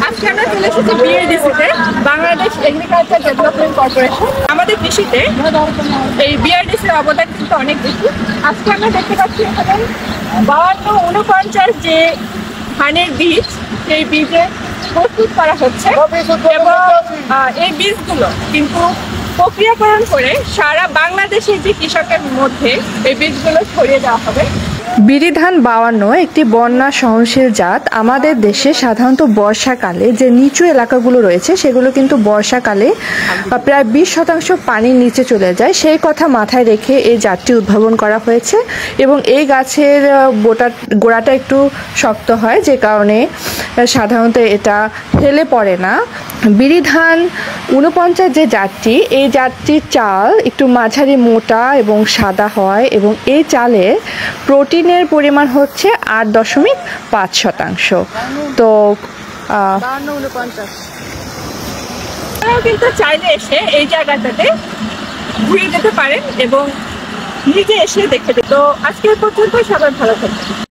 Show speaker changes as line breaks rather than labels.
আজকে আমরা চলে এসেছি বিআরডিসিতে, বাংলাদেশ এগ্রিকালচার ডেভেলপমেন্ট কর্পোরেশন। আমাদের কৃষিতে এই বিআরডিসির অবদান কিন্তু অনেক বেশি। আজকে আমরা দেখতে পাচ্ছি এখানে 52-49 যে ধানের বীজ, সেই বীজের প্রস্তুত করা হচ্ছে এবং এই বীজগুলো কিন্তু প্রক্রিয়াকরণ করে সারা বাংলাদেশের যে কৃষকের মধ্যে এই বীজগুলো ছড়িয়ে দেওয়া হবে।
বিরি ধান 52 একটি বন্যা সহনশীল জাত। আমাদের দেশে সাধারণত বর্ষাকালে যে নিচু এলাকাগুলো রয়েছে সেগুলো কিন্তু বর্ষাকালে প্রায় 20% পানির নিচে চলে যায়। সেই কথা মাথায় রেখে এই জাতটি উদ্ভাবন করা হয়েছে এবং এই গাছের গোড়াটা একটু শক্ত হয়, যে কারণে সাধারণত এটা হেলে পড়ে না। বিরি ধান 49 যে জাতটি, এই জাতটির চাল একটু মাঝারি মোটা এবং সাদা হয় এবং এই চালে প্রোটিনের পরিমাণ হচ্ছে 8.5%। তো
কিন্তু চাইলে এসে এই জায়গাটাতে ঘুরে যেতে পারেন এবং নিজে এসে দেখে। তো আজকের পর্যন্ত সবাই ভালো থাকবেন।